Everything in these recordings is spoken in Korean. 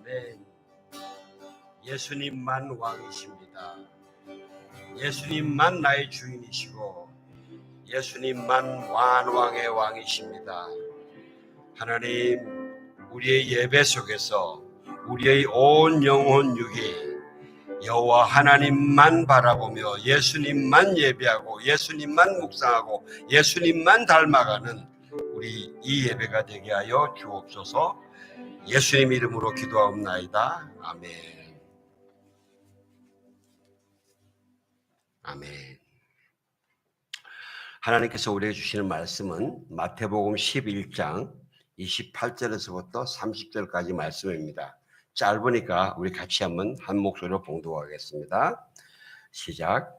아멘. 예수님만 왕이십니다. 예수님만 나의 주인이시고 예수님만 만왕의 왕이십니다. 하나님, 우리의 예배 속에서 우리의 온 영혼 육이 여호와 하나님만 바라보며 예수님만 예배하고 예수님만 묵상하고 예수님만 닮아가는 우리 이 예배가 되게 하여 주옵소서. 예수님 이름으로 기도하옵나이다. 아멘. 아멘. 하나님께서 우리에게 주시는 말씀은 마태복음 11장 28절에서부터 30절까지 말씀입니다. 짧으니까 우리 같이 한번 한 목소리로 봉독하겠습니다. 시작.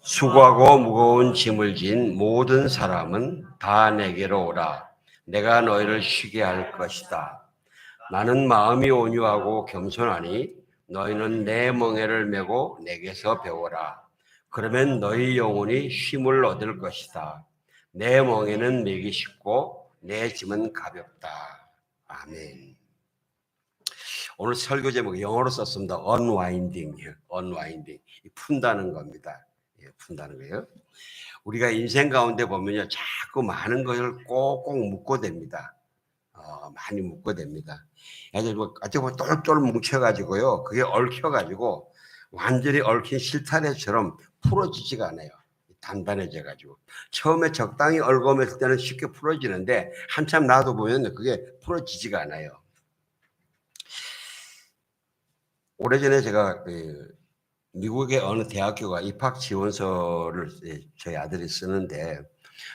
수고하고 무거운 짐을 진 모든 사람은 다 내게로 오라. 내가 너희를 쉬게 할 것이다. 나는 마음이 온유하고 겸손하니 너희는 내 멍에를 메고 내게서 배워라. 그러면 너희 영혼이 쉼을 얻을 것이다. 내 멍에는 매기 쉽고 내 짐은 가볍다. 아멘. 오늘 설교 제목 영어로 썼습니다. Unwinding, unwinding. 푼다는 겁니다. 푼다는 거예요. 우리가 인생 가운데 보면요, 자꾸 많은 것을 꼭꼭 묶어댑니다. 많이 묶어댑니다. 아주 뭐 똘똘 뭉쳐가지고요, 그게 얽혀가지고 완전히 얽힌 실타래처럼 풀어지지가 않아요. 단단해져가지고 처음에 적당히 얽어맸을 때는 쉽게 풀어지는데 한참 놔둬보면 그게 풀어지지가 않아요. 오래전에 제가 미국의 어느 대학교가 입학 지원서를 저희 아들이 쓰는데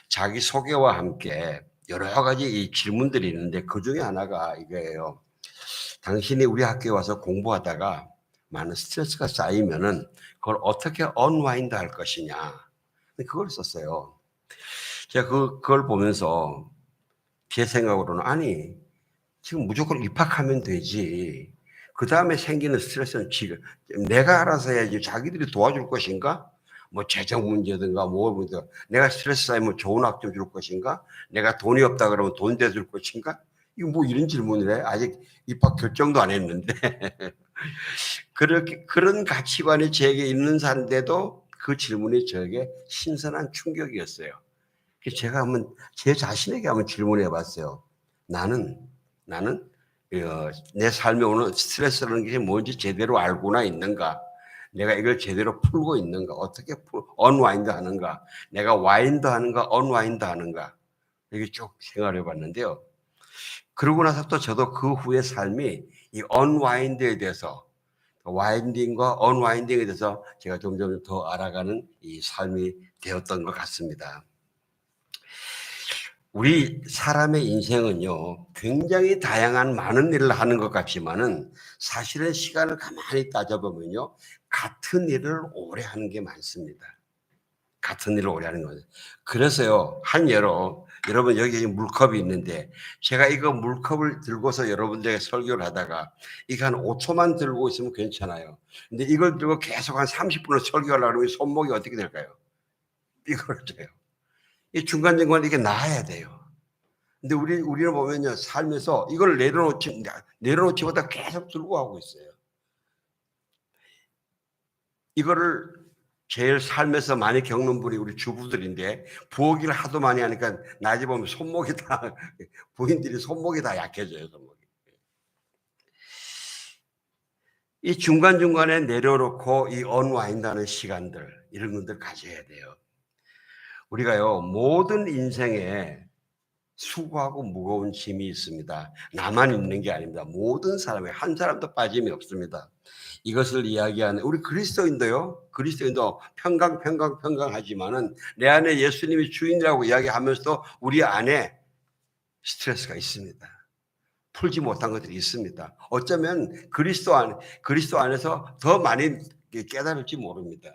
자기 소개와 함께 여러 가지 이 질문들이 있는데 그 중에 하나가 이거예요. 당신이 우리 학교에 와서 공부하다가 많은 스트레스가 쌓이면은 그걸 어떻게 언와인드 할 것이냐. 그걸 썼어요. 제가 그걸 보면서 제 생각으로는 아니, 지금 무조건 입학하면 되지. 그 다음에 생기는 스트레스는 지금 내가 알아서 해야지. 자기들이 도와줄 것인가? 뭐 재정 문제든가 뭐 내가 스트레스 쌓이면 좋은 학점 줄 것인가? 내가 돈이 없다 그러면 돈 대줄 것인가? 이거 뭐 이런 질문을 해. 아직 입학 결정도 안 했는데. 그렇게 그런 가치관이 제게 있는 사람인데도 그 질문이 저에게 신선한 충격이었어요. 제가 한번 제 자신에게 한번 질문해 봤어요. 나는 내 삶에 오는 스트레스라는 게 뭔지 제대로 알고나 있는가? 내가 이걸 제대로 풀고 있는가? 어떻게 언와인드 하는가? 내가 와인드 하는가? 언와인드 하는가? 이렇게 쭉 생각해 봤는데요. 그러고 나서 또 저도 그 후의 삶이 이 언와인드에 대해서 와인딩과 언와인딩에 대해서 제가 점점 더 알아가는 이 삶이 되었던 것 같습니다. 우리 사람의 인생은요, 굉장히 다양한 많은 일을 하는 것 같지만은 사실은 시간을 가만히 따져보면요, 같은 일을 오래 하는 게 많습니다. 같은 일을 오래 하는 거예요. 그래서요, 한 예로 여러분 여기 물컵이 있는데 제가 이거 물컵을 들고서 여러분들에게 설교를 하다가 이거 한 5초만 들고 있으면 괜찮아요. 근데 이걸 들고 계속 한 30분을 설교하려고 하면 손목이 어떻게 될까요? 삐그러져요. 이 중간중간 이게 나아야 돼요. 근데 우리는 보면요, 삶에서 이걸 내려놓지보다 계속 들고 가고 있어요. 이거를 제일 삶에서 많이 겪는 분이 우리 주부들인데 부엌 일 하도 많이 하니까 낮에 보면 손목이 다 부인들이 손목이 다 약해져요. 손목이. 이 중간중간에 내려놓고 이 언와인드하는 시간들 이런 것들 가져야 돼요. 우리가요 모든 인생에 수고하고 무거운 짐이 있습니다. 나만 있는 게 아닙니다. 모든 사람에 한 사람도 빠짐이 없습니다. 이것을 이야기하는 우리 그리스도인도 평강하지만은 내 안에 예수님이 주인이라고 이야기하면서도 우리 안에 스트레스가 있습니다. 풀지 못한 것들이 있습니다. 어쩌면 그리스도 안에서 더 많이 깨달을지 모릅니다.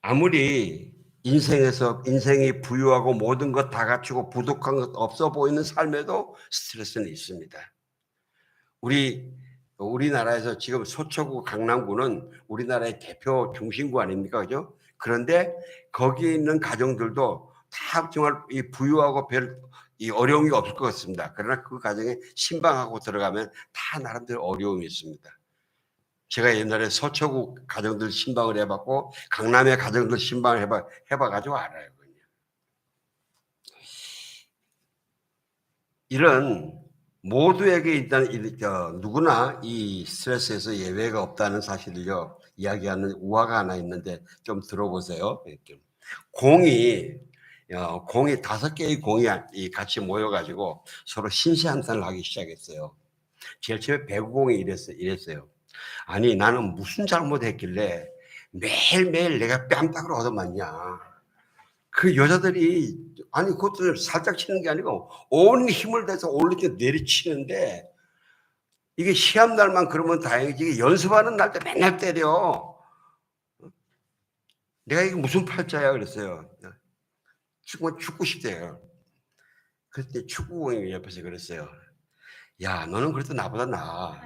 아무리 인생이 부유하고 모든 것 다 갖추고 부족한 것 없어 보이는 삶에도 스트레스는 있습니다. 우리나라에서 지금 서초구 강남구는 우리나라의 대표 중심구 아닙니까? 그죠? 그런데 거기에 있는 가정들도 다 정말 이 부유하고 이 어려움이 없을 것 같습니다. 그러나 그 과정에 신방하고 들어가면 다 나름대로 어려움이 있습니다. 제가 옛날에 서초구 가정들 신방을 해봤고 강남의 가정들 신방을 해봐가지고 알아요. 그냥. 이런 모두에게 일단 누구나 이 스트레스에서 예외가 없다는 사실을요 이야기하는 우화가 하나 있는데 좀 들어보세요. 공이 5개의 공이 같이 모여가지고 서로 신시한탄을 하기 시작했어요. 제일 처음에 배구공이 이랬어요. 아니 나는 무슨 잘못했길래 매일매일 내가 뺨따구를 얻어맞냐. 그 여자들이 아니 그것도 살짝 치는 게 아니고 온 힘을 내서 올리게 내리치는데 이게 시합 날만 그러면 다행이지 연습하는 날 때 맨날 때려. 내가 이게 무슨 팔자야 그랬어요. 축구 싶대요. 그때 축구공이 옆에서 그랬어요. 야 너는 그래도 나보다 나아.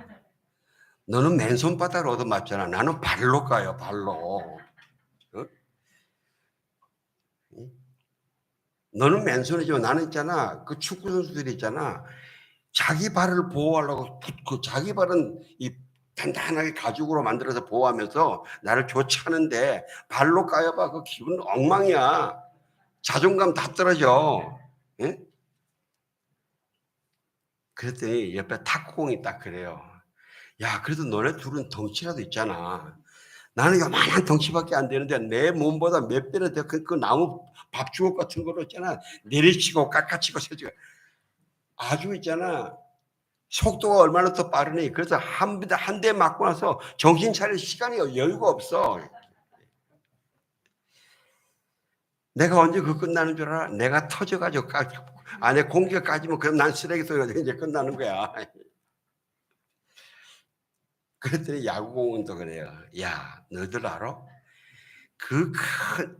너는 맨손바닥으로 얻어맞잖아. 나는 발로 가요 발로. 어? 너는 맨손이지만 나는 있잖아. 그 축구 선수들이 있잖아. 자기 발을 보호하려고 그 자기 발은 이 단단하게 가죽으로 만들어서 보호하면서 나를 교차하는데 발로 까여봐 그 기분 엉망이야. 자존감 다 떨어져. 예? 그랬더니 옆에 탁구공이 딱 그래요. 야 그래도 너네 둘은 덩치라도 있잖아. 나는 요만한 덩치밖에 안 되는데 내 몸보다 몇 배나 더 그 나무 밥주걱 같은 거로 있잖아. 내리치고 깎아치고 세지고 아주 있잖아. 속도가 얼마나 더 빠르니. 그래서 한 대 맞고 나서 정신 차릴 시간이 여유가 없어. 내가 언제 그거 끝나는 줄 알아? 내가 터져가지고 안에 공기가 까지면 그럼 난 쓰레기통에 이제 끝나는 거야. 그랬더니 야구공원도 그래요. 야 너희들 알아?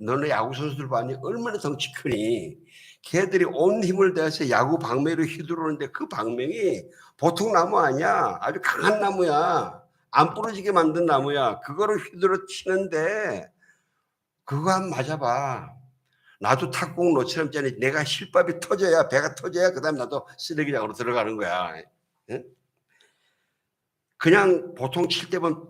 너네 야구 선수들 봤니? 얼마나 덩치 크니? 걔들이 온 힘을 다해서 야구 방망이로 휘두르는데 그 방망이 보통 나무 아니야. 아주 강한 나무야. 안 부러지게 만든 나무야. 그거를 휘두르 치는데 그거 한번 맞아봐. 나도 탁구공 너처럼 있잖아. 내가 실밥이 터져야 배가 터져야 그다음 나도 쓰레기장으로 들어가는 거야. 응? 그냥 보통 칠 때면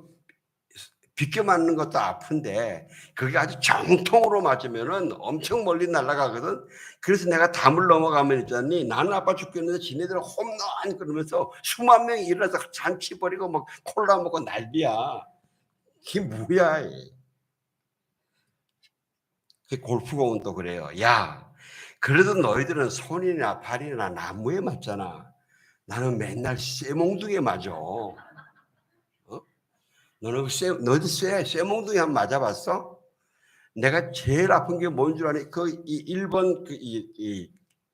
비껴 맞는 것도 아픈데 그게 아주 정통으로 맞으면은 엄청 멀리 날아가거든. 그래서 내가 담을 넘어가면 있잖니 나는 아파 죽겠는데 지네들은 홈런 그러면서 수만 명이 일어나서 잔치 벌이고 막 콜라 먹고 난리야. 이게 뭐야. 그 골프공원도 그래요. 야 그래도 너희들은 손이나 발이나 나무에 맞잖아. 나는 맨날 쇠몽둥이에 맞아. 어? 너희들 쇠몽둥이 한번 맞아봤어? 내가 제일 아픈 게 뭔 줄 아니? 이 1번 이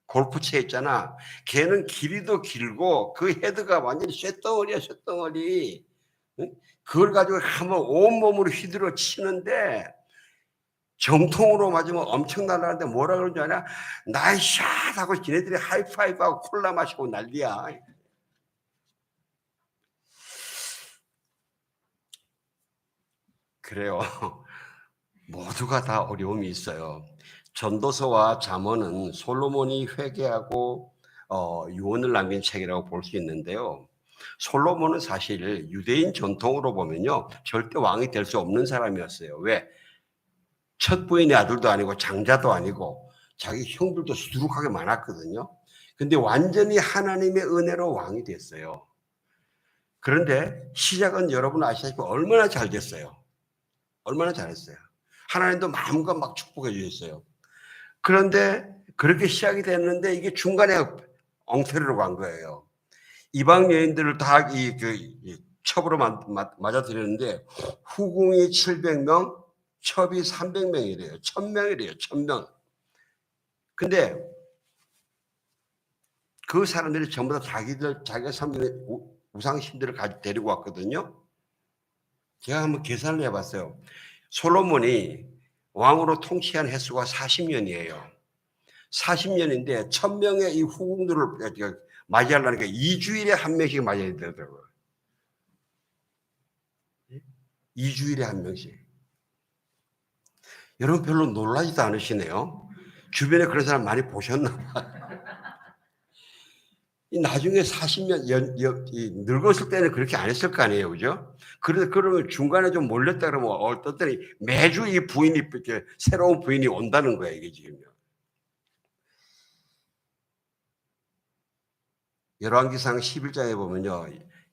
골프채 있잖아. 걔는 길이도 길고 그 헤드가 완전히 쇳덩어리야, 쇳덩어리. 응? 그걸 가지고 한번 온몸으로 휘두르 치는데 정통으로 맞으면 엄청 날아가는데 뭐라 그러는 줄 아냐? 나이스 샷 하고 지네들이 하이파이브하고 콜라 마시고 난리야. 그래요. 모두가 다 어려움이 있어요. 전도서와 잠언은 솔로몬이 회개하고 유언을 남긴 책이라고 볼 수 있는데요. 솔로몬은 사실 유대인 전통으로 보면요 절대 왕이 될 수 없는 사람이었어요. 왜? 첫 부인의 아들도 아니고 장자도 아니고 자기 형들도 수두룩하게 많았거든요. 근데 완전히 하나님의 은혜로 왕이 됐어요. 그런데 시작은 여러분 아시다시피 얼마나 잘 됐어요. 얼마나 잘했어요. 하나님도 마음껏 막 축복해 주셨어요. 그런데 그렇게 시작이 됐는데 이게 중간에 엉터리로 간 거예요. 이방 여인들을 다 첩으로 맞아들였는데 후궁이 700명, 첩이 300명이래요. 1000명이래요. 1000명. 근데 그 사람들이 전부 다 자기가 섬기는 우상신들을 데리고 왔거든요. 제가 한번 계산을 해봤어요. 솔로몬이 왕으로 통치한 횟수가 40년이에요. 40년인데 1000명의 이 후궁들을 맞이하려니까 2주일에 한 명씩 맞이해야 되더라고요. 2주일에 한 명씩. 여러분 별로 놀라지도 않으시네요. 주변에 그런 사람 많이 보셨나 봐요. 나중에 40년 늙었을 때는 그렇게 안 했을 거 아니에요. 그죠? 그러면 중간에 좀 몰렸다 그러면 어떻더니 매주 이 부인이 이렇게 새로운 부인이 온다는 거야, 이게 지금요. 열왕기상 11장에 보면요.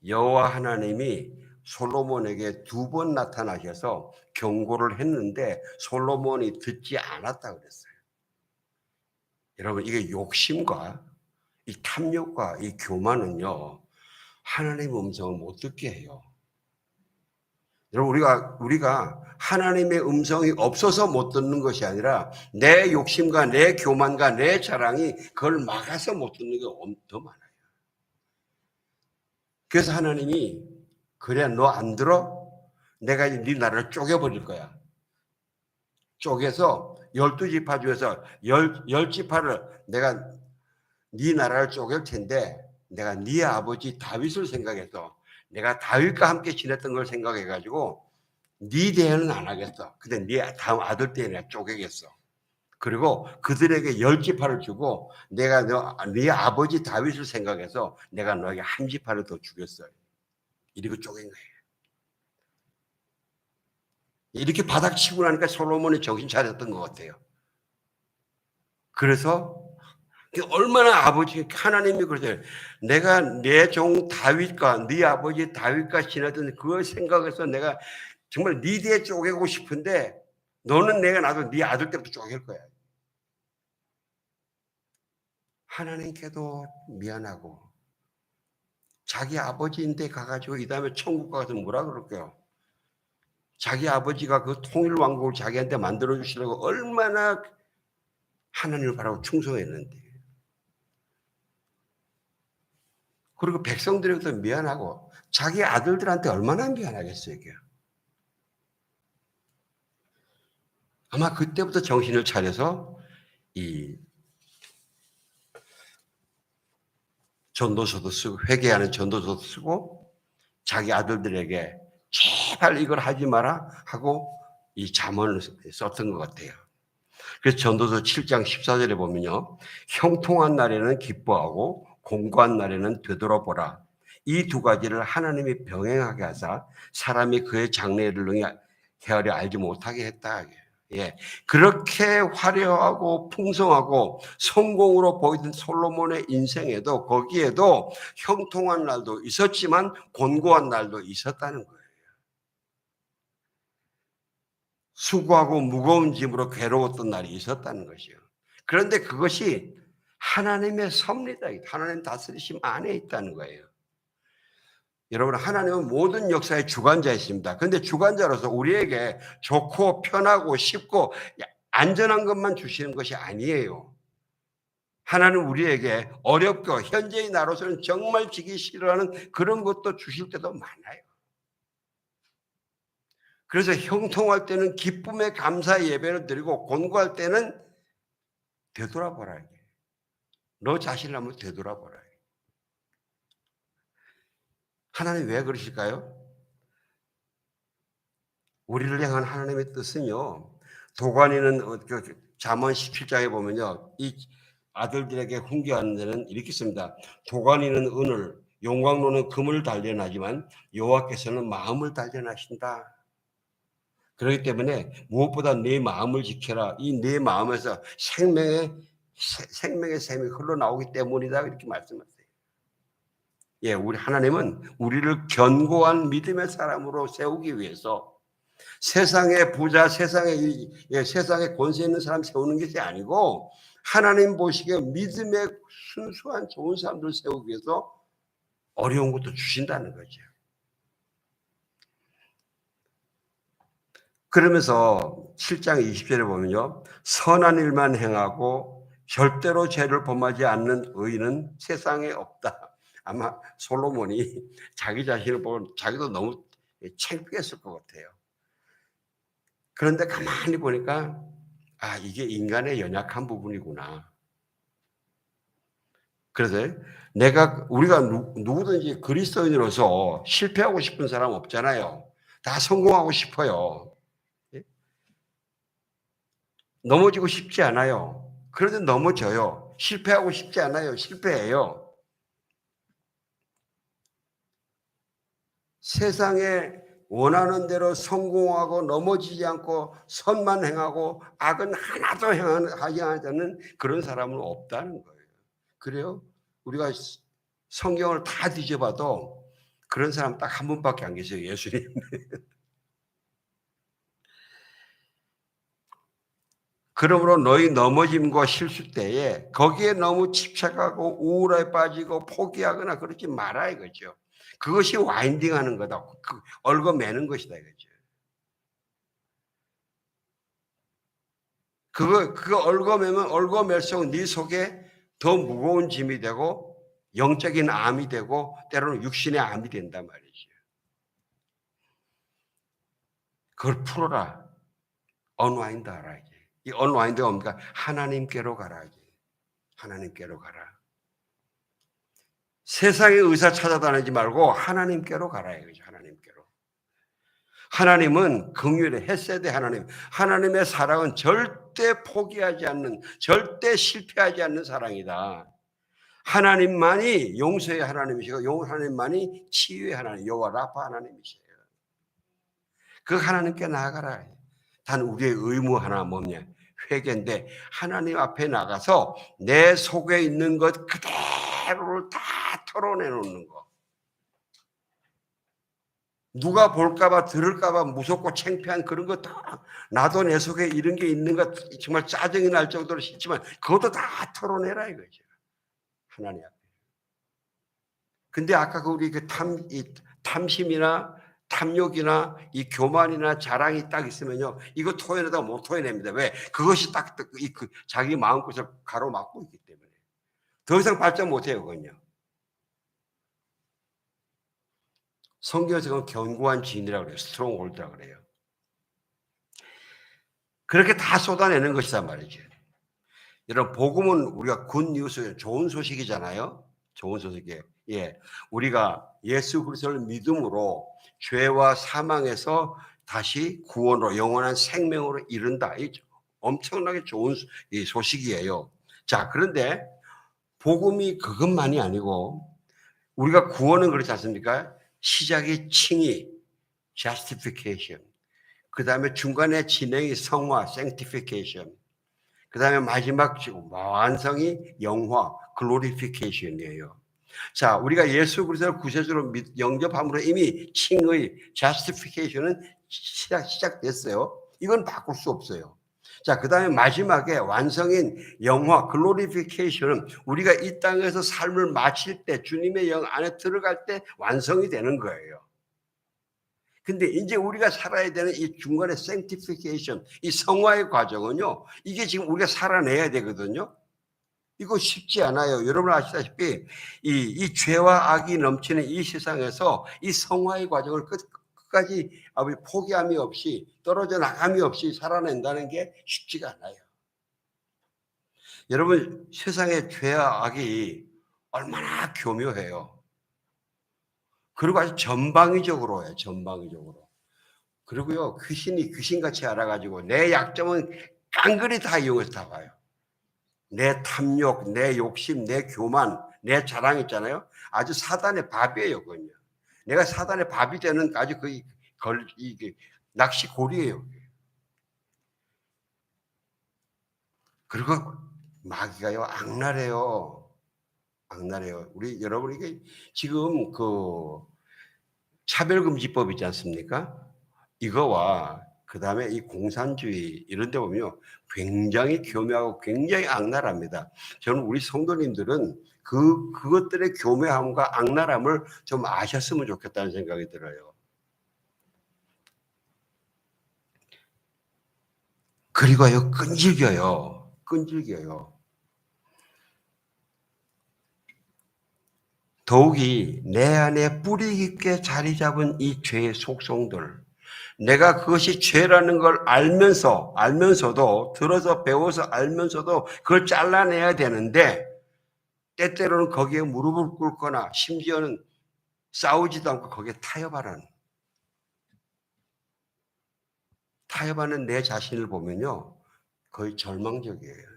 여호와 하나님이 솔로몬에게 2번 나타나셔서 경고를 했는데 솔로몬이 듣지 않았다 그랬어요. 여러분, 이게 욕심과 이 탐욕과 이 교만은요. 하나님의 음성을 못 듣게 해요. 여러분, 우리가 하나님의 음성이 없어서 못 듣는 것이 아니라 내 욕심과 내 교만과 내 자랑이 그걸 막아서 못 듣는 게 더 많아요. 그래서 하나님이 그래 너 안 들어? 내가 이제 네 나라를 쪼개버릴 거야. 쪼개서 12지파 중에서 10지파를 내가 네 나라를 쪼갤 텐데 내가 네 아버지 다윗을 생각해서 내가 다윗과 함께 지냈던 걸 생각해가지고 네 대회는 안 하겠어. 근데 네 다음 아들 대회 내가 쪼개겠어. 그리고 그들에게 10지파를 주고 내가 네 아버지 다윗을 생각해서 내가 너에게 한 지파를 더 주겠어요. 이렇게 쪼갠 거예요. 이렇게 바닥치고 나니까 솔로몬이 정신 차렸던 것 같아요. 그래서 얼마나 아버지 하나님이 그러세요. 내가 내 종 다윗과 네 아버지 다윗과 지내던 그걸 생각해서 내가 정말 네 뒤에 쪼개고 싶은데 너는 내가 나도 네 아들 때부터 쪼갤 거야. 하나님께도 미안하고 자기 아버지인데 가가지고 이 다음에 천국 가서 뭐라 그럴게요. 자기 아버지가 그 통일 왕국을 자기한테 만들어 주시려고 얼마나 하나님을 바라고 충성했는데. 그리고 백성들에게도 미안하고 자기 아들들한테 얼마나 미안하겠어요, 이게. 아마 그때부터 정신을 차려서 이 전도서도 쓰고 회개하는 전도서도 쓰고 자기 아들들에게 제발 이걸 하지 마라 하고 이 잠언을 썼던 것 같아요. 그래서 전도서 7장 14절에 보면요. 형통한 날에는 기뻐하고 공고한 날에는 되돌아보라. 이 두 가지를 하나님이 병행하게 하사 사람이 그의 장래를 능히 헤아려 알지 못하게 했다. 예. 그렇게 화려하고 풍성하고 성공으로 보이던 솔로몬의 인생에도 거기에도 형통한 날도 있었지만 곤고한 날도 있었다는 거예요. 수고하고 무거운 짐으로 괴로웠던 날이 있었다는 것이요. 그런데 그것이 하나님의 섭리다. 하나님 다스리심 안에 있다는 거예요. 여러분, 하나님은 모든 역사의 주관자이십니다. 그런데 주관자로서 우리에게 좋고 편하고 쉽고 안전한 것만 주시는 것이 아니에요. 하나님은 우리에게 어렵고 현재의 나로서는 정말 지기 싫어하는 그런 것도 주실 때도 많아요. 그래서 형통할 때는 기쁨의 감사 예배를 드리고 곤고할 때는 되돌아보라. 너 자신을 한번 되돌아보라. 하나님 왜 그러실까요? 우리를 향한 하나님의 뜻은요. 도관이는 잠언 17장에 보면요. 이 아들들에게 훈계하는 데는 이렇게 씁니다. 도관이는 은을 용광로는 금을 단련하지만 여호와께서는 마음을 단련하신다. 그렇기 때문에 무엇보다 내 마음을 지켜라. 이 내 마음에서 생명의 샘이 흘러나오기 때문이다. 이렇게 말씀하세요. 예, 우리 하나님은 우리를 견고한 믿음의 사람으로 세우기 위해서 세상의 부자, 세상에 권세 있는 사람 세우는 것이 아니고 하나님 보시기에 믿음의 순수한 좋은 사람들 세우기 위해서 어려운 것도 주신다는 거죠. 그러면서 7장 20절에 보면요. 선한 일만 행하고 절대로 죄를 범하지 않는 의인은 세상에 없다. 아마 솔로몬이 자기 자신을 보고 자기도 너무 창피했을 것 같아요. 그런데 가만히 보니까 아, 이게 인간의 연약한 부분이구나. 그래서 우리가 누구든지 그리스도인으로서 실패하고 싶은 사람 없잖아요. 다 성공하고 싶어요. 넘어지고 싶지 않아요. 그런데 넘어져요. 실패하고 싶지 않아요. 실패해요. 세상에 원하는 대로 성공하고 넘어지지 않고 선만 행하고 악은 하나도 하지 않는 그런 사람은 없다는 거예요. 그래요? 우리가 성경을 다 뒤져봐도 그런 사람 딱 한 분밖에 안 계세요. 예수님. 그러므로 너희 넘어짐과 실수 때에 거기에 너무 집착하고 우울에 빠지고 포기하거나 그러지 마라 이거죠. 그것이 와인딩하는 거다. 얽어매는 것이다 이거죠. 그거 얽어매면 얽어맬수록 네 속에 더 무거운 짐이 되고 영적인 암이 되고 때로는 육신의 암이 된단 말이죠. 그걸 풀어라. 언와인드 하라. 이 언와인드가 뭡니까? 하나님께로 가라. 하나님께로 가라. 세상의 의사 찾아다니지 말고 하나님께로 가라 이거죠. 하나님께로. 하나님은 긍휼의 헤세드 하나님. 하나님의 사랑은 절대 포기하지 않는, 절대 실패하지 않는 사랑이다. 하나님만이 용서의 하나님이시고 하나님만이 치유의 하나님, 여호와 라파 하나님이세요. 그 하나님께 나아가라. 단 우리의 의무 하나 뭐냐? 회개인데 하나님 앞에 나가서 내 속에 있는 것 그대로를 다 털어내놓는 거. 누가 볼까봐 들을까봐 무섭고 창피한 그런 거 다 나도 내 속에 이런 게 있는 것 정말 짜증이 날 정도로 싫지만 그것도 다 털어내라 이거죠. 하나님 앞에. 근데 아까 우리 탐심이나 탐욕이나 이 교만이나 자랑이 딱 있으면요, 이거 토해내다 못 토해냅니다. 왜? 그것이 딱 자기 마음껏을 가로막고 있기 때문에 더 이상 발전 못해요, 그건요. 성경에서 그건 견고한 진이라고 그래요. 스트롱홀드라고 그래요. 그렇게 다 쏟아내는 것이다 말이죠. 여러분, 복음은 우리가 굿뉴스, 좋은 소식이잖아요. 좋은 소식이에요. 예, 우리가 예수 그리스도를 믿음으로 죄와 사망에서 다시 구원으로 영원한 생명으로 이른다. 이 엄청나게 좋은 소식이에요. 자, 그런데 복음이 그것만이 아니고 우리가 구원은 그렇지 않습니까? 시작이 칭의, justification. 그 다음에 중간에 진행이 성화, sanctification. 그 다음에 마지막 완성이 영화, glorification이에요. 자, 우리가 예수 그리스도를 구세주로 영접함으로 이미 칭의, justification은 시작됐어요. 이건 바꿀 수 없어요. 자, 그 다음에 마지막에 완성인 영화, glorification은 우리가 이 땅에서 삶을 마칠 때, 주님의 영 안에 들어갈 때 완성이 되는 거예요. 근데 이제 우리가 살아야 되는 이 중간에 sanctification, 이 성화의 과정은요, 이게 지금 우리가 살아내야 되거든요. 이거 쉽지 않아요. 여러분 아시다시피 이 죄와 악이 넘치는 이 세상에서 이 성화의 과정을 끝까지 포기함이 없이 떨어져 나감이 없이 살아낸다는 게 쉽지가 않아요. 여러분 세상의 죄와 악이 얼마나 교묘해요. 그리고 아주 전방위적으로 해요. 전방위적으로. 그리고요 귀신이 귀신같이 알아가지고 내 약점은 깡그리 다 이용해서 다 봐요. 내 탐욕, 내 욕심, 내 교만, 내 자랑 있잖아요. 아주 사단의 밥이에요, 그건요. 내가 사단의 밥이 되는 아주 이게 낚시고리예요. 그리고 마귀가요, 악랄해요. 악랄해요. 우리 여러분 이게 지금 차별금지법 있지 않습니까? 이거와 그 다음에 이 공산주의 이런 데 보면 굉장히 교묘하고 굉장히 악랄합니다. 저는 우리 성도님들은 그것들의 교묘함과 악랄함을 좀 아셨으면 좋겠다는 생각이 들어요. 그리고요, 끈질겨요. 끈질겨요. 더욱이 내 안에 뿌리 깊게 자리 잡은 이 죄의 속성들, 내가 그것이 죄라는 걸 알면서도 들어서 배워서 알면서도 그걸 잘라내야 되는데 때때로는 거기에 무릎을 꿇거나 심지어는 싸우지도 않고 거기에 타협하는 내 자신을 보면요 거의 절망적이에요.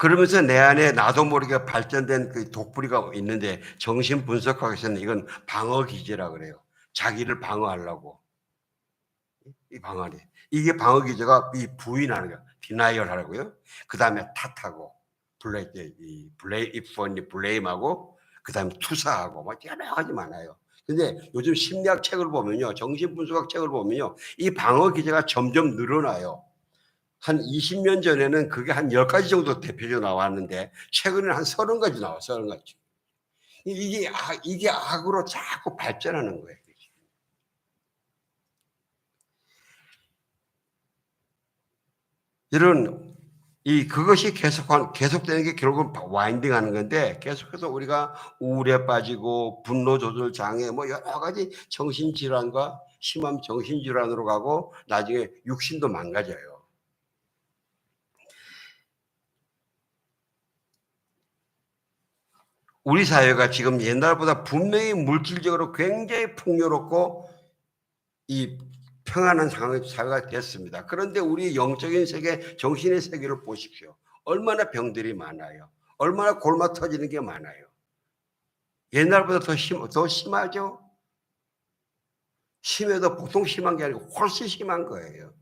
그러면서 내 안에 나도 모르게 발전된 그 독부리가 있는데 정신 분석학에서는 이건 방어 기제라 그래요. 자기를 방어하려고. 이 방어리. 이게 방어 기제가 이 부인하는 거야. 디나이얼 하라고요. 그다음에 탓하고 블레임하고 그다음에 투사하고 막 여러 가지 많아요. 근데 요즘 심리학 책을 보면요. 정신 분석학 책을 보면요. 이 방어 기제가 점점 늘어나요. 한 20년 전에는 그게 한 10가지 정도 대표적으로 나왔는데 최근에는 한 30가지 나와요. 30가지. 이게 악으로 자꾸 발전하는 거예요. 이런 그것이 계속되는 게 결국은 와인딩 하는 건데 계속해서 우리가 우울에 빠지고 분노 조절 장애 뭐 여러 가지 정신질환과 심한 정신질환으로 가고 나중에 육신도 망가져요. 우리 사회가 지금 옛날보다 분명히 물질적으로 굉장히 풍요롭고 이 평안한 사회가 됐습니다. 그런데 우리 영적인 세계, 정신의 세계를 보십시오. 얼마나 병들이 많아요. 얼마나 골마 터지는 게 많아요. 옛날보다 더 심하죠? 심해도 보통 심한 게 아니고 훨씬 심한 거예요.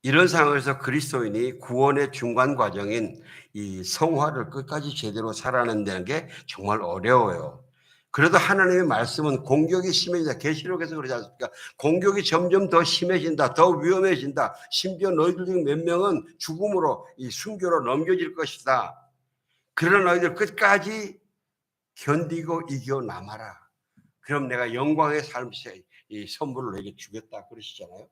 이런 상황에서 그리스도인이 구원의 중간 과정인 이 성화를 끝까지 제대로 살아낸다는 게 정말 어려워요. 그래도 하나님의 말씀은 공격이 심해진다. 계시록에서 그러지 않습니까? 공격이 점점 더 심해진다. 더 위험해진다. 심지어 너희들 중 몇 명은 죽음으로 이 순교로 넘겨질 것이다. 그러나 너희들 끝까지 견디고 이겨 남아라. 그럼 내가 영광의 삶의 이 선물을 너에게 주겠다. 그러시잖아요.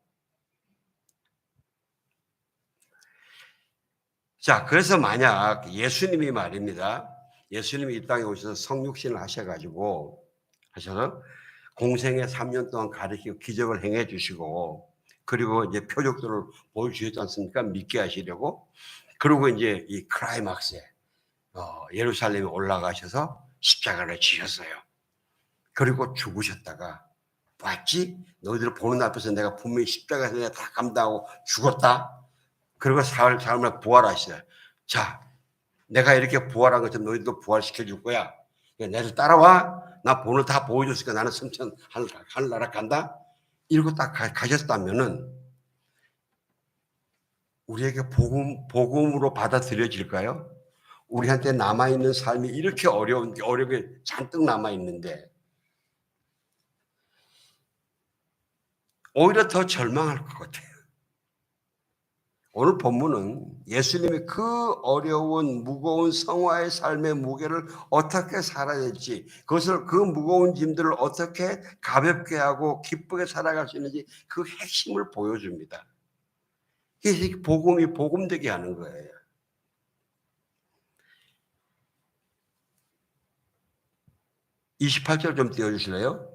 자, 그래서 만약 예수님이 말입니다. 예수님이 이 땅에 오셔서 성육신을 하셔서 공생에 3년 동안 가르치고 기적을 행해 주시고 그리고 이제 표적들을 보여주셨지 않습니까? 믿게 하시려고. 그리고 이제 이 클라이막스에 예루살렘에 올라가셔서 십자가를 지셨어요. 그리고 죽으셨다가 봤지? 너희들 보는 앞에서 내가 분명히 십자가에서 내가 다 감당하고 죽었다. 그리고 삶을 부활하시다. 자, 내가 이렇게 부활한 것처럼 너희들도 부활시켜 줄 거야. 내를 따라와. 나 오늘 다 보여줬으니까 나는 승천 하늘나라 간다. 이러고 딱 가셨다면은 우리에게 복음으로 받아들여질까요? 우리한테 남아있는 삶이 이렇게 어렵게 잔뜩 남아있는데 오히려 더 절망할 것 같아요. 오늘 본문은 예수님이 그 어려운 무거운 성화의 삶의 무게를 어떻게 살아야 될지 그 무거운 짐들을 어떻게 가볍게 하고 기쁘게 살아갈 수 있는지 그 핵심을 보여줍니다. 이게 복음이 복음되게 하는 거예요. 28절 좀 띄워주실래요?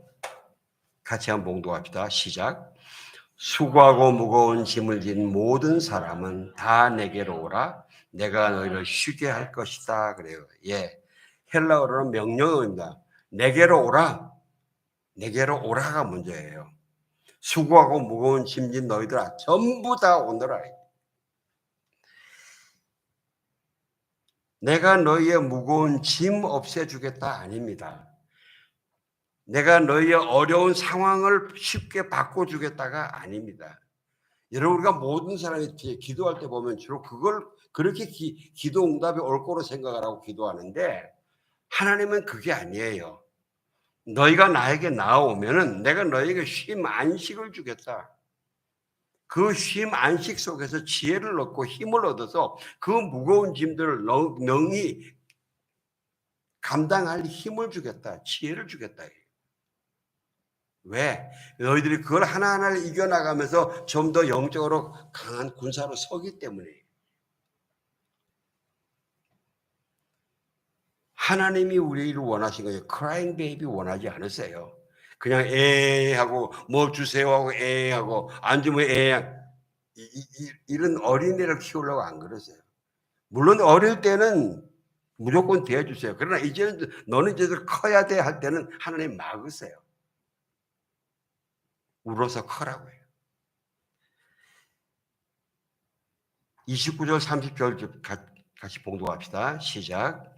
같이 한번 봉독합시다. 시작. 수고하고 무거운 짐을 진 모든 사람은 다 내게로 오라. 내가 너희를 쉬게 할 것이다. 그래요. 예. 헬라어로는 명령어입니다. 내게로 오라. 내게로 오라가 문제예요. 수고하고 무거운 짐진 너희들아 전부 다 오너라. 내가 너희의 무거운 짐 없애주겠다 아닙니다. 내가 너희의 어려운 상황을 쉽게 바꿔주겠다가 아닙니다. 여러분 우리가 모든 사람이 기도할 때 보면 주로 그렇게 기도 응답이 올 거로 생각을 하고 기도하는데 하나님은 그게 아니에요. 너희가 나에게 나오면은 내가 너희에게 쉼 안식을 주겠다. 그 쉼 안식 속에서 지혜를 얻고 힘을 얻어서 그 무거운 짐들을 능히 감당할 힘을 주겠다. 지혜를 주겠다. 왜? 너희들이 그걸 하나하나를 이겨나가면서 좀 더 영적으로 강한 군사로 서기 때문에. 하나님이 우리를 원하신 거예요. 크라잉 베이비 원하지 않으세요. 그냥 하고 뭐 주세요 하고 하고 안 주면 이런 어린애를 키우려고 안 그러세요. 물론 어릴 때는 무조건 대해주세요. 그러나 이제는 너는 이제 커야 돼 할 때는 하나님 막으세요. 울어서 커라고 해요. 29절 30절 같이 봉독합시다. 시작.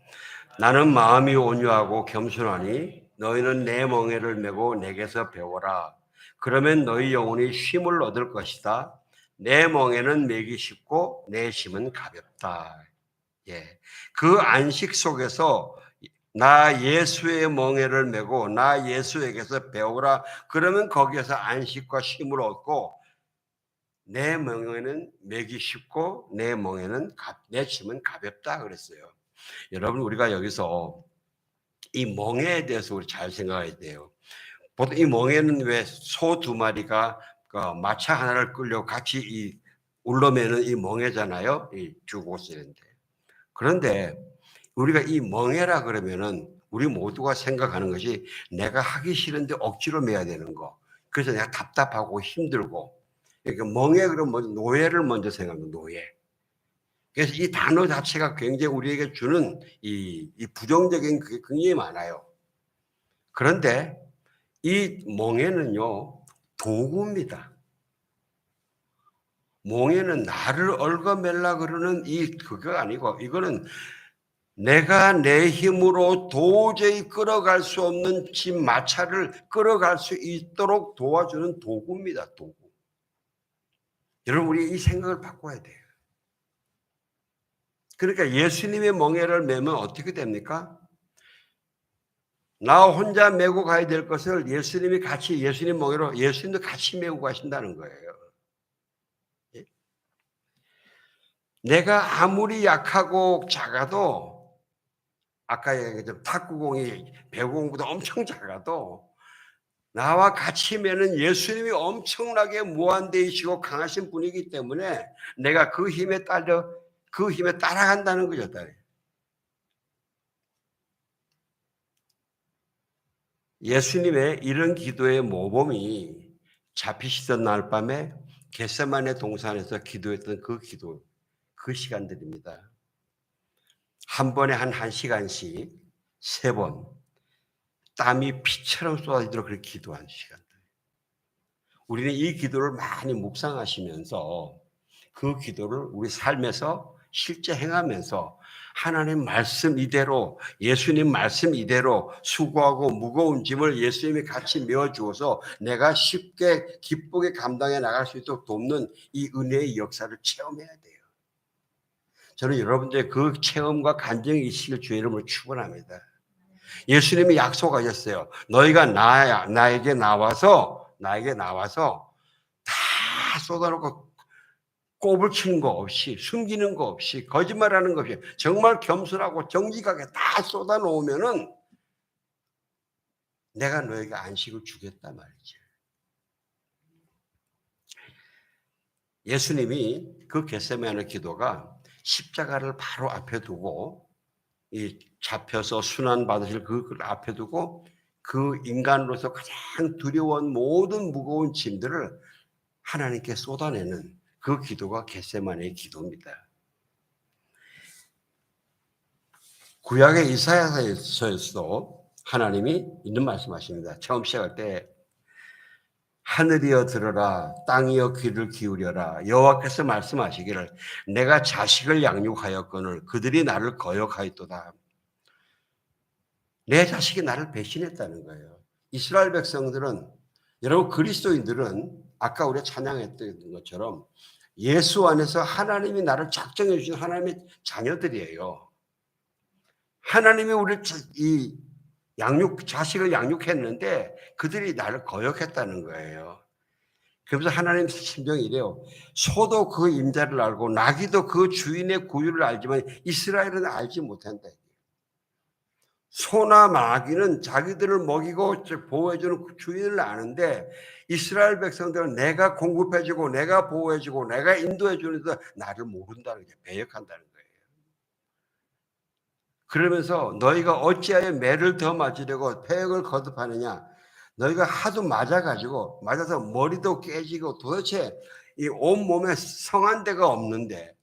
나는 마음이 온유하고 겸손하니 너희는 내 멍에를 메고 내게서 배워라. 그러면 너희 영혼이 쉼을 얻을 것이다. 내 멍에는 메기 쉽고 내 짐은 가볍다. 예. 그 안식 속에서 나 예수의 멍에를 메고 나 예수에게서 배우라. 그러면 거기에서 안식과 쉼을 얻고 내 멍에는 메기 쉽고 내 짐은 가볍다 그랬어요. 여러분 우리가 여기서 이 멍에에 대해서 우리 잘 생각해야 돼요. 보통 이 멍에는 왜 소 두 마리가 마차 하나를 끌려 같이 울러매는 이 멍에잖아요. 이 주고스인데. 그런데 우리가 이 멍에라 그러면은 우리 모두가 생각하는 것이 내가 하기 싫은데 억지로 매야 되는 거. 그래서 내가 답답하고 힘들고. 그러니까 멍에 그러면 노예를 먼저 생각합니다. 노예. 그래서 이 단어 자체가 굉장히 우리에게 주는 이 부정적인 그게 굉장히 많아요. 그런데 이 멍에는요, 도구입니다. 멍에는 나를 얽어매려 그러는 그거 아니고, 이거는 내가 내 힘으로 도저히 끌어갈 수 없는 짐 마차를 끌어갈 수 있도록 도와주는 도구입니다. 도구. 여러분 우리 이 생각을 바꿔야 돼요. 그러니까 예수님의 멍에를 메면 어떻게 됩니까? 나 혼자 메고 가야 될 것을 예수님이 같이 예수님 멍에로 예수님도 같이 메고 가신다는 거예요. 내가 아무리 약하고 작아도 아까 얘기했던 탁구공이 배구공보다 엄청 작아도 나와 같이 매는 예수님이 엄청나게 무한대이시고 강하신 분이기 때문에 내가 그 힘에 따라간다는 거죠. 예수님의 이런 기도의 모범이 잡히시던 날 밤에 겟세마네 동산에서 기도했던 그 시간들입니다. 한 번에 한 1시간씩 3번 땀이 피처럼 쏟아지도록 그렇게 기도한 시간들. 우리는 이 기도를 많이 묵상하시면서 그 기도를 우리 삶에서 실제 행하면서 하나님 말씀 이대로 예수님 말씀 이대로 수고하고 무거운 짐을 예수님이 같이 메어주어서 내가 쉽게 기쁘게 감당해 나갈 수 있도록 돕는 이 은혜의 역사를 체험해야 돼요. 저는 여러분들의 그 체험과 간증이 있으길 주의 이름으로 축원합니다. 예수님이 약속하셨어요. 너희가 나에게 나와서 다 쏟아놓고 꼽을 치는 거 없이 숨기는 거 없이 거짓말하는 거 없이 정말 겸손하고 정직하게 다 쏟아놓으면은 내가 너에게 안식을 주겠다 말이죠. 예수님이 그 겟세마네 기도가 십자가를 바로 앞에 두고 이 잡혀서 순환 받으실 그걸 앞에 두고 그 인간으로서 가장 두려운 모든 무거운 짐들을 하나님께 쏟아내는 그 기도가 겟세마네의 기도입니다. 구약의 이사야서에서도 하나님이 있는 말씀하십니다. 처음 시작할 때 하늘이여 들어라 땅이여 귀를 기울여라 여호와께서 말씀하시기를 내가 자식을 양육하였거늘 그들이 나를 거역하였도다. 내 자식이 나를 배신했다는 거예요. 이스라엘 백성들은 여러분 그리스도인들은 아까 우리가 찬양했던 것처럼 예수 안에서 하나님이 나를 작정해 주신 하나님의 자녀들이에요. 하나님이 우리를 자식을 양육했는데 그들이 나를 거역했다는 거예요. 그래서 하나님 심정이 이래요. 소도 그 임자를 알고 나귀도 그 주인의 구유를 알지만 이스라엘은 알지 못한다. 소나 나귀는 자기들을 먹이고 보호해주는 주인을 아는데 이스라엘 백성들은 내가 공급해주고 내가 보호해주고 내가 인도해주는데 나를 모른다는 게 배역한다는 거예요. 그러면서 너희가 어찌하여 매를 더 맞으려고 패역을 거듭하느냐. 너희가 하도 맞아서 머리도 깨지고 도대체 이 온몸에 성한 데가 없는데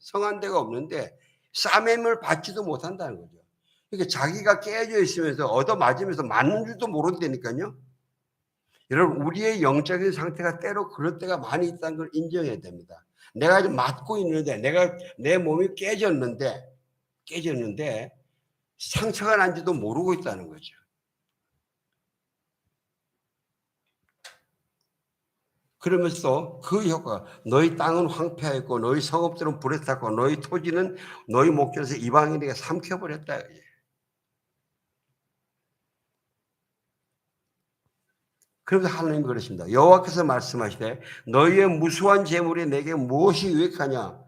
싸매임을 받지도 못한다는 거죠. 그러니까 자기가 깨져 있으면서 얻어맞으면서 맞는 줄도 모른다니까요. 여러분, 우리의 영적인 상태가 때로 그럴 때가 많이 있다는 걸 인정해야 됩니다. 내가 지금 맞고 있는데, 내 몸이 깨졌는데 상처가 난지도 모르고 있다는 거죠. 그러면서 그 효과, 너희 땅은 황폐하였고 너희 성읍들은 불에 탔고 너희 토지는 너희 목전에서 이방인에게 삼켜버렸다. 그래서 하나님 그러십니다. 여호와께서 말씀하시되 너희의 무수한 재물이 내게 무엇이 유익하냐?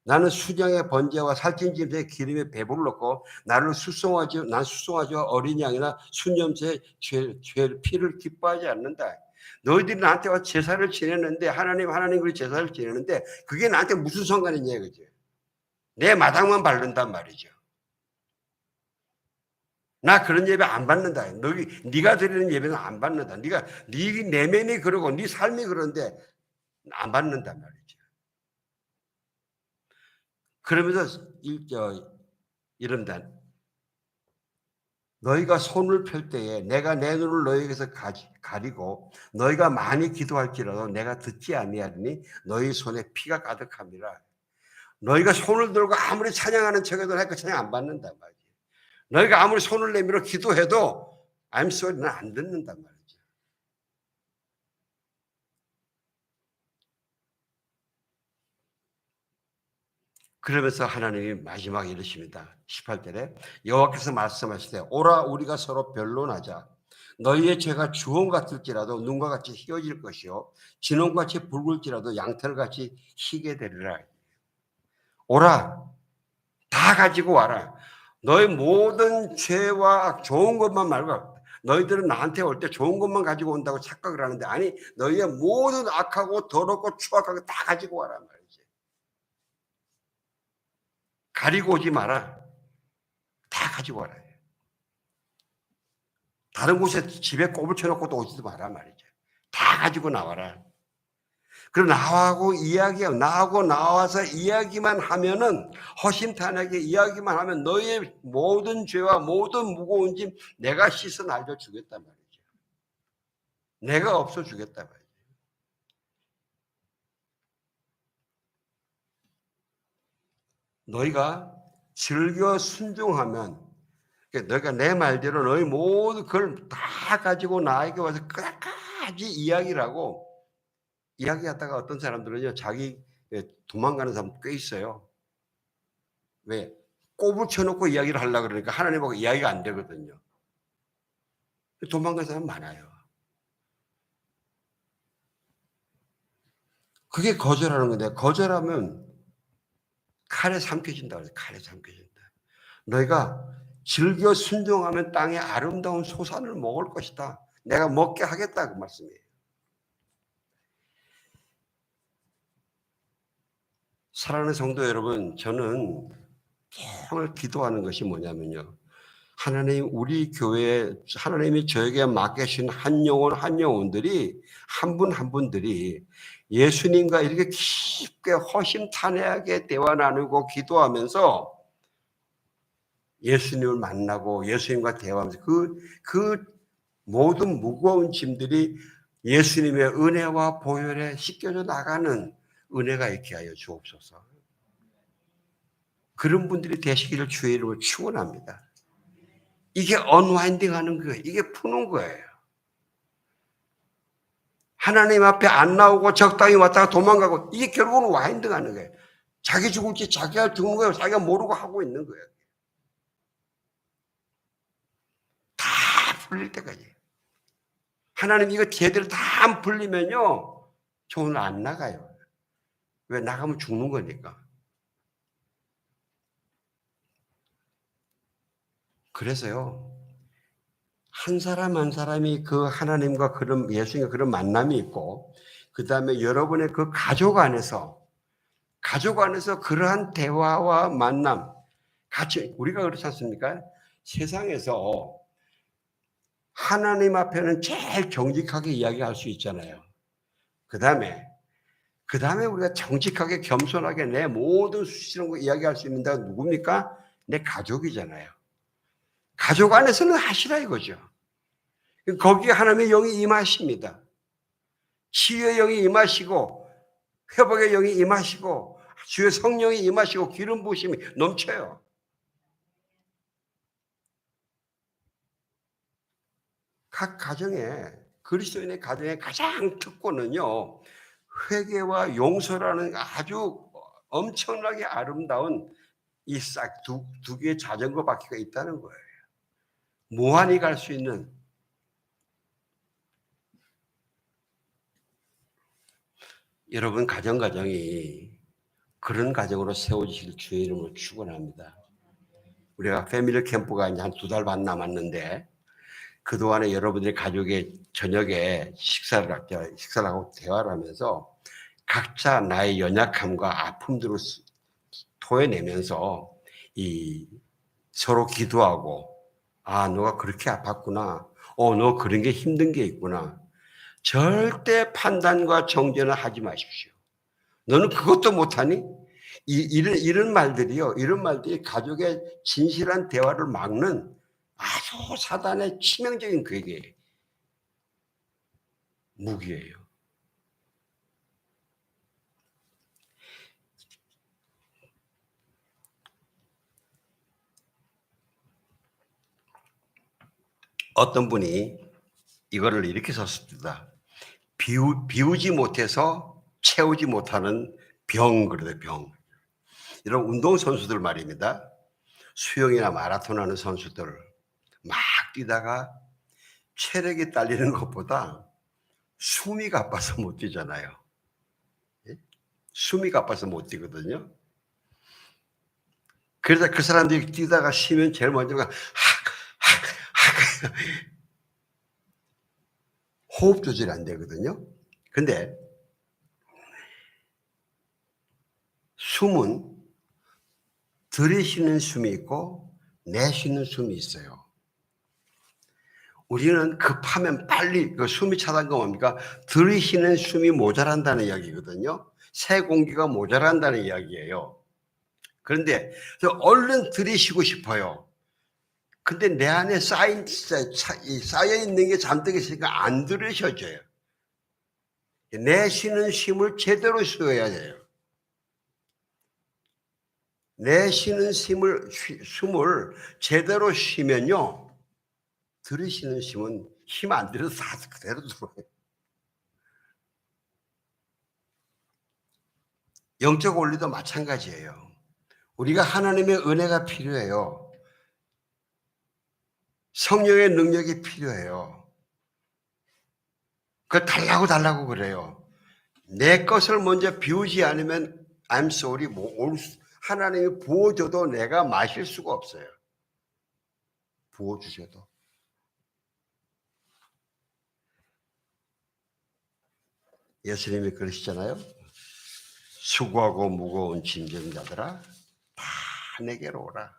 나는 수정의 번제와 살찐 짐승의 기름에 배부를 넣고 나를 수송아지와 어린 양이나 순염새의 피를 기뻐하지 않는다. 너희들이 나한테 와 제사를 지내는데 하나님 그 제사를 지내는데 그게 나한테 무슨 상관이냐 그죠? 내 마당만 바른단 말이죠. 나 그런 예배 안 받는다. 네가 드리는 예배는 안 받는다. 네 내면이 그러고 네 삶이 그런데 안 받는단 말이죠. 그러면서 이런다. 너희가 손을 펼 때에 내가 내 눈을 너희에게서 가리고 너희가 많이 기도할지라도 내가 듣지 아니하리니 너희 손에 피가 가득함이라. 너희가 손을 들고 아무리 찬양하는 척해도 그 찬양 안 받는단 말이에요. 너희가 아무리 손을 내밀어 기도해도 I'm sorry는 안 듣는단 말이죠. 그러면서 하나님이 마지막에 이르십니다. 18절에 여호와께서 말씀하시되 오라 우리가 서로 변론하자. 너희의 죄가 주홍 같을지라도 눈과 같이 희어질 것이요 진홍같이 붉을지라도 양털같이 희게 되리라. 오라 다 가지고 와라. 너희 모든 죄와 좋은 것만 말고 너희들은 나한테 올 때 좋은 것만 가지고 온다고 착각을 하는데 아니 너희의 모든 악하고 더럽고 추악하고 다 가지고 와라 말이지. 가리고 오지 마라. 다 가지고 와라. 다른 곳에 집에 꼽을 쳐놓고도 오지도 마라 말이죠. 다 가지고 나와라. 그럼 나하고 나와서 이야기만 하면은 허심탄회하게 이야기만 하면 너희의 모든 죄와 모든 무거운 짐 내가 씻어 날려주겠단 말이죠. 내가 없어주겠단 말이죠. 너희가 즐겨 순종하면 너희가 내 말대로 너희 모든 걸 다 가지고 나에게 와서 끝까지 이야기를 하고 이야기하다가 어떤 사람들은요 자기 도망가는 사람 꽤 있어요. 왜? 꼽을 쳐놓고 이야기를 하려고 그러니까 하나님하고 이야기가 안 되거든요. 도망가는 사람 많아요. 그게 거절하는 건데 거절하면 칼에 삼켜진다 그래서 칼에 삼켜진다. 너희가 즐겨 순종하면 땅에 아름다운 소산을 먹을 것이다. 내가 먹게 하겠다 그 말씀이에요. 사랑하는 성도 여러분, 저는 정말 기도하는 것이 뭐냐면요. 하나님 우리 교회에 하나님이 저에게 맡기신 한 영혼들이 한 분 한 분들이 예수님과 이렇게 깊게 허심탄회하게 대화 나누고 기도하면서 예수님을 만나고 예수님과 대화하면서 그 모든 무거운 짐들이 예수님의 은혜와 보혈에 씻겨져 나가는 은혜가 있게 하여 주옵소서. 그런 분들이 되시기를 주의 이름으로 축원합니다. 이게 언와인딩 하는 거예요. 이게 푸는 거예요. 하나님 앞에 안 나오고 적당히 왔다가 도망가고 이게 결국은 와인딩 하는 거예요. 자기 죽을지 자기가 죽는 거예요. 자기가 모르고 하고 있는 거예요. 다 풀릴 때까지. 하나님 이거 제대로 다 안 풀리면요. 저는 안 나가요. 왜? 나가면 죽는 거니까. 그래서요. 한 사람 한 사람이 그 하나님과 그런 예수님과 그런 만남이 있고 그다음에 여러분의 그 가족 안에서 그러한 대화와 만남 같이 우리가 그렇지 않습니까? 세상에서 하나님 앞에는 제일 정직하게 이야기할 수 있잖아요. 그다음에 우리가 정직하게 겸손하게 내 모든 수치스러운 거 이야기할 수 있는 데가 누굽니까? 내 가족이잖아요. 가족 안에서는 하시라 이거죠. 거기에 하나님의 영이 임하십니다. 치유의 영이 임하시고 회복의 영이 임하시고 주의 성령이 임하시고 기름 부으심이 넘쳐요. 각 가정에 그리스도인의 가정의 가장 특권은요. 회개와 용서라는 아주 엄청나게 아름다운 이 싹 두 개의 자전거 바퀴가 있다는 거예요. 무한히 갈 수 있는. 여러분 가정이 그런 가정으로 세워지실 주의 이름으로 축원합니다. 우리가 패밀리 캠프가 이제 한 2달 반 남았는데 그동안에 여러분들이 가족의 저녁에 식사를 하고 대화를 하면서 각자 나의 연약함과 아픔들을 토해내면서 서로 기도하고, 너가 그렇게 아팠구나. 너 그런 게 힘든 게 있구나. 절대 판단과 정죄는 하지 마십시오. 너는 그것도 못하니? 이런 말들이 가족의 진실한 대화를 막는 아주 사단의 치명적인 그게 무기예요. 어떤 분이 이거를 이렇게 썼습니다. 비우지 못해서 채우지 못하는 병, 그러대 병. 이런 운동선수들 말입니다. 수영이나 마라톤 하는 선수들 막 뛰다가 체력이 딸리는 것보다 숨이 가빠서 못 뛰잖아요. 숨이 가빠서 못 뛰거든요. 그래서 그 사람들이 뛰다가 쉬면 제일 먼저 호흡 조절이 안 되거든요. 근데 숨은 들이쉬는 숨이 있고 내쉬는 숨이 있어요. 우리는 급하면 빨리 숨이 차단 건 뭡니까? 들이쉬는 숨이 모자란다는 이야기거든요. 새 공기가 모자란다는 이야기예요. 그런데 얼른 들이쉬고 싶어요. 근데 내 안에 쌓여있는 게 잔뜩 있으니까 안 들이쉬어져요. 내쉬는 숨을 제대로 쉬어야 돼요. 내쉬는 숨을 제대로 쉬면요. 들이쉬는 숨은 힘 안 들여서 다 그대로 들어와요. 영적 원리도 마찬가지예요. 우리가 하나님의 은혜가 필요해요. 성령의 능력이 필요해요. 그거 달라고 그래요. 내 것을 먼저 비우지 않으면 I'm sorry, 하나님이 부어줘도 내가 마실 수가 없어요. 부어주셔도. 예수님이 그러시잖아요. 수고하고 무거운 짐진 자들아 다 내게로 오라.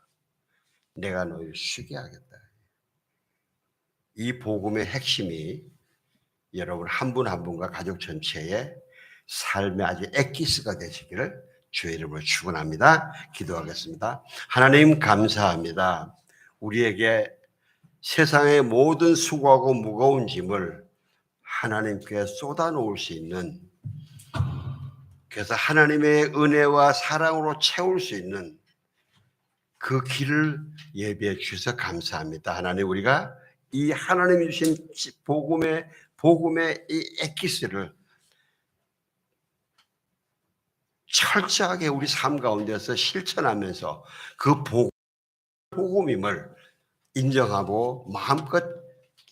내가 너희를 쉬게 하겠다. 이 복음의 핵심이 여러분 한 분 한 분과 가족 전체의 삶의 아주 엑기스가 되시기를 주의 이름으로 축원합니다. 기도하겠습니다. 하나님 감사합니다. 우리에게 세상의 모든 수고하고 무거운 짐을 하나님께 쏟아놓을 수 있는, 그래서 하나님의 은혜와 사랑으로 채울 수 있는 그 길을 예비해 주셔서 감사합니다. 하나님, 우리가 이 하나님이 주신 복음의 이 엑기스를 철저하게 우리 삶 가운데서 실천하면서 그 복음임을 인정하고 마음껏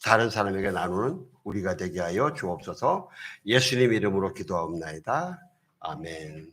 다른 사람에게 나누는 우리가 되게 하여 주옵소서. 예수님 이름으로 기도하옵나이다. 아멘.